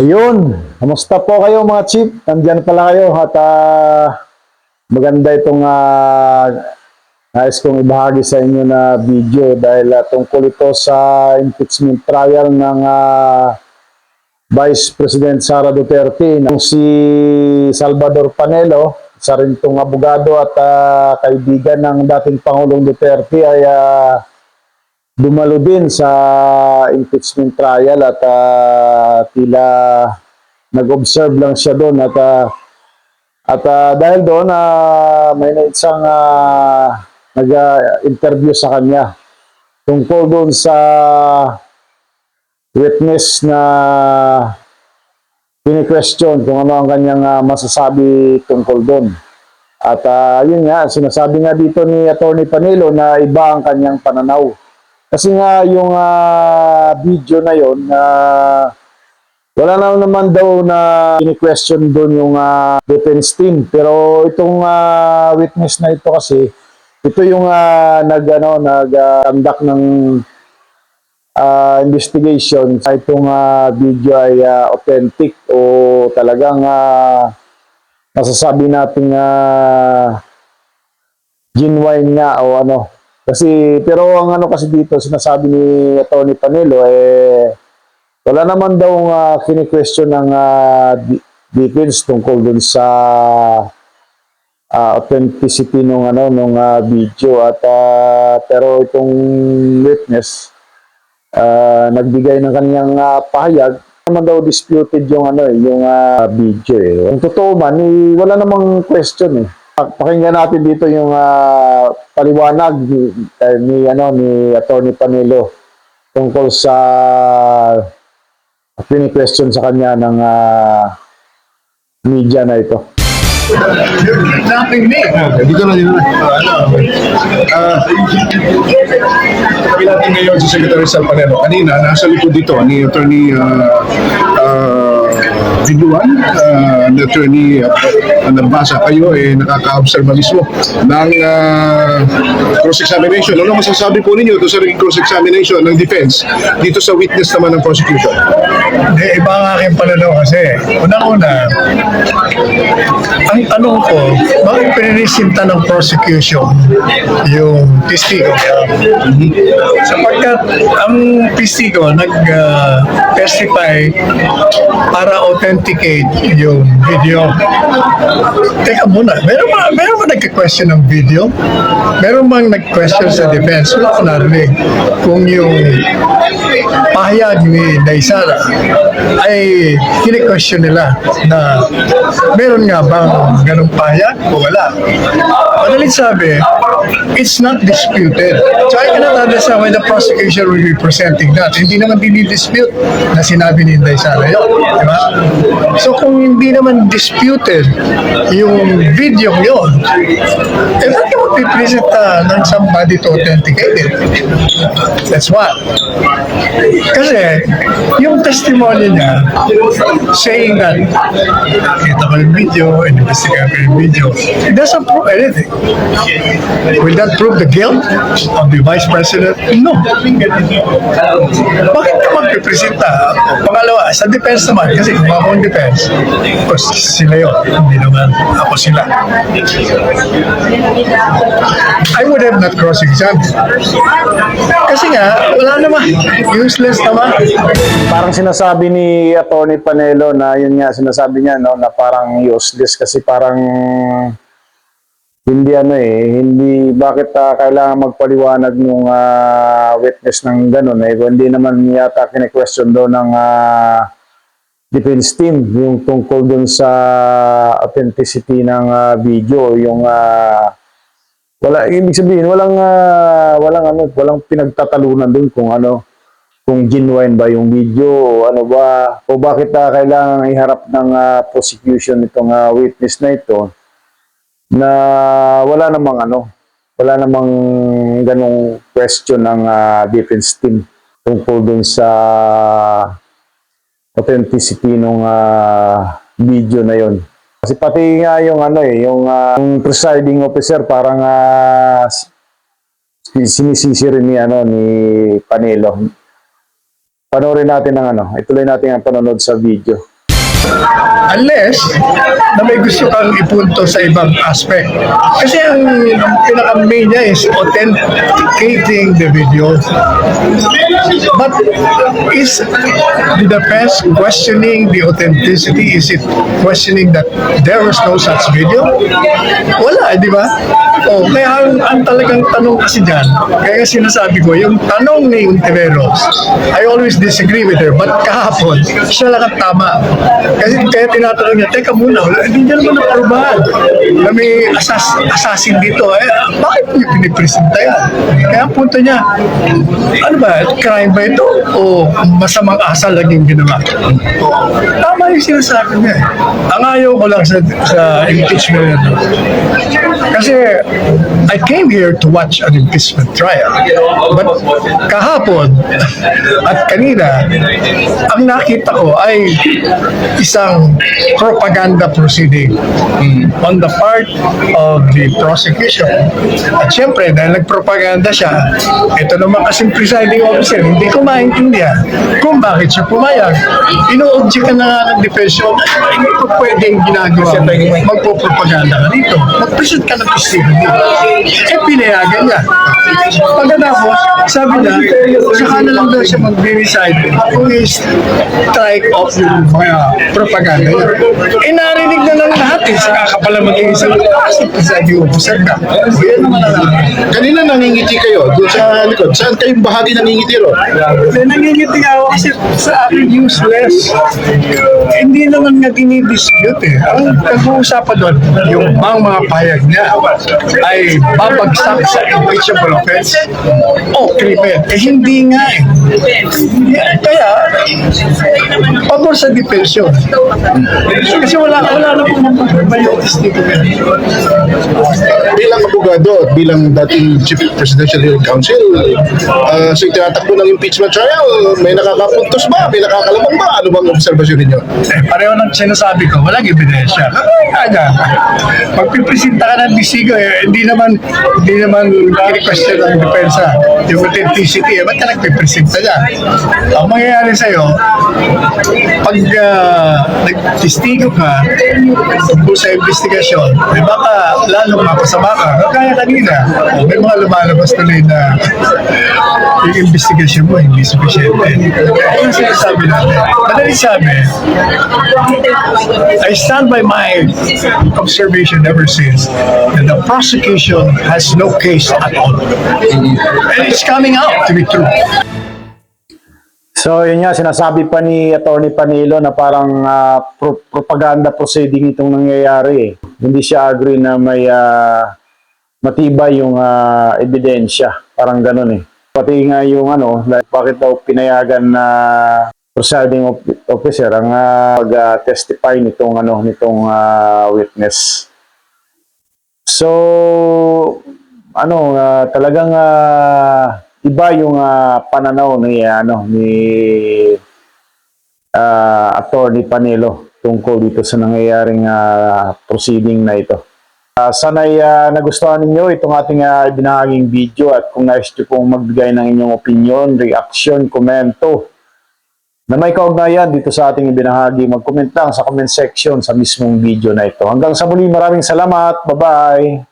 Ayun, kamusta po kayo mga chief? Nandyan pala kayo at maganda itong nais kong ibahagi sa inyo na video dahil tungkol ito sa impeachment trial ng Vice President Sara Duterte. Si Salvador Panelo, isa rin itong abogado at kaibigan ng dating Pangulong Duterte ay dumalo din sa impeachment trial at tila nag-observe lang siya doon at dahil doon may isang nag-interview sa kanya tungkol doon sa witness na kini-question kung ano ang kanyang masasabi tungkol doon. At yun nga, sinasabi nga dito ni Atty. Panelo na iba ang kanyang pananaw. Kasi nga yung video na yon wala na naman daw na ini-question doon yung defense team. Pero itong witness na ito kasi, ito yung nag-conduct ng investigation. Itong video ay authentic o talagang masasabi natin genuine nga o ano. Kasi, pero ang ano kasi dito, sinasabi ni Atty. Panelo, wala naman daw kini-question ng defense tungkol dun sa authenticity nung video. At pero itong witness, nagbigay ng kanyang pahayag, naman daw disputed yung yung video. Ang totoo man, wala namang question . Pakinggan natin dito yung paliwanag ni Atty. Panelo tungkol sa question sa kanya ng media na ito. Nothing me. Dito na dito na. Kami natin ngayon si Secretary Sal Panelo. Kanina, nasa likod dito ni Attorney Viduan, Attorney Nabasa. Kayo nakaka-observe mismo ng cross-examination. Ano masasabi po ninyo ito sa cross-examination ng defense dito sa witness naman ng prosecution? Iba ang aking pananaw kasi. Unang-una, ang tanong ko, bakit pininisinta ng prosecution yung testigo? Sapagkat ang testigo nag-testify para authenticate yung video. Teka muna, meron ba nagka-question ng video? Meron bang nag-question sa defense? Wala ko narinig kung yung pahayag ni Daisara ay kini-question nila na meron nga bang ganong pahayag o wala. Madalit sabi, it's not disputed. So I cannot understand why the prosecution will be presenting that. Hindi naman dinidispute na sinabi ni Daisara yun. Diba? So kung hindi naman disputed yung video yun, bakit mo pipresent ng somebody to authenticate it? That's what. Kasi yung testimony niya saying that kita ko yung video, investigate ko yung video, it doesn't prove anything. Will that prove the guilt of the Vice President? No. Bakit ka magpipresenta? Pangalawa, sa defense naman, kasi kung ako ang defense, of course, sila yun. Hindi naman ako sila. I would have not cross-examined. Kasi nga, wala naman. Useless naman. Parang sinasabi ni Atty. Panelo na yun nga sinasabi niya na parang useless kasi parang hindi hindi bakit kailangan magpaliwanag ng witness ng ganun hindi naman yata kine-question doon ng defense team yung tungkol doon sa authenticity ng video yung wala ibig sabihin walang pinagtatalunan doon kung genuine ba yung video o ba o bakit kailangan iharap ng prosecution itong witness na ito na wala namang ganong question ng defense team tungkol dun sa authenticity ng video na yon. Kasi pati nga yung yung presiding officer parang sinisisi rin ni Panelo. Panoorin natin ituloy natin ang panonood sa video. Unless na may gusto kang ipunto sa ibang aspect. Kasi ang pinaka-main niya is authenticating the video. But is the defense questioning the authenticity? Is it questioning that there was no such video? Wala, di ba? O, kaya ang talagang tanong kasi dyan, kaya sinasabi ko, yung tanong ni Ontiveros, I always disagree with her, but kahapon, siya lang ang tama. Kasi kaya tinatanong niya, teka muna, hindi niya naman naparubahan na may assassin dito. Bakit niya pinipresenta yan? Kaya ang punto niya, ano ba, crime ba ito? O masamang asal lang yung ginawa? Tama yung sinasabi niya. Ang ayaw ko lang sa impeachment na ito. Kasi I came here to watch an impeachment trial. But kahapon at kanina, ang nakita ko ay isang propaganda proceeding on the part of the prosecution. At syempre, dahil nagpropaganda siya, ito naman kasing presiding officer, hindi ko maintindihan kung bakit siya pumayag. Ino-object ka na nga ng defensyon, hindi ko pwedeng ginagawa mo, magpo-propaganda ka dito. Mag-present ka ng testigo dito. Pinayagan niya. Pagkatapos, sabi niya, saka na lang daw siya mag-decide kung strike off yung mga propaganda niya. Narinig na lang lahat saka ka pala mag-iisang presiding officer ka. O yan naman na lang. Kanina nangingiti kayo doon sa likod. Saan kayong bahagi nangingiti ro? Nangingiti ako kasi sa akin useless. Hindi naman nga dinidispute eh. Ang nag-uusapan doon, yung mga pahayag niya ay babagsak sa impeachable offense o krimen. Hindi nga eh. Kaya, pabor sa defensyon. Kasi wala na problema yung testigo niya. Bilang abogado at bilang dating Chief Presidential Hearing Counsel, sa tinatakbo ng impeachment trial, may nakakapuntos ba? May nakakalabang ba? Ano bang obserbasyon ninyo? Pareho ng sinasabi ko, walang ebidensya. Kaya, magpipresenta ka ng testigo hindi naman kini-question ng depensa yung authenticity. Ba't ka nagpipresenta niya? Ang mangyayari sa'yo, pag nagtestigo ka tungkol sa investigasyon, baka lalong mapasama ka. Kaya kanina, may mga lumalabas tuloy na yung investigasyon mo hindi sufficiente. Kaya yung sinasabi natin, madali sabi, I stand by my observation ever since that the prosecution has no case at all. And it's coming out to be true. So yun nga, sinasabi pa ni Attorney Panilo na parang propaganda proceeding itong nangyayari eh. Hindi siya agree na may matibay yung ebidensya. Parang ganun eh. Pati nga yung bakit daw pinayagan na presiding officer ang pag-testify nitong witness. So talagang iba yung pananaw ni Attorney Panelo tungkol dito sa nangyayaring proceeding na ito. Sana'y nagustuhan ninyo itong ating binahaging video at kung nais nyo pong magbigay ng inyong opinion, reaction, komento na may kaugnayan dito sa ating ibinahagi, mag-comment lang sa comment section sa mismong video na ito. Hanggang sa muli, maraming salamat. Bye-bye!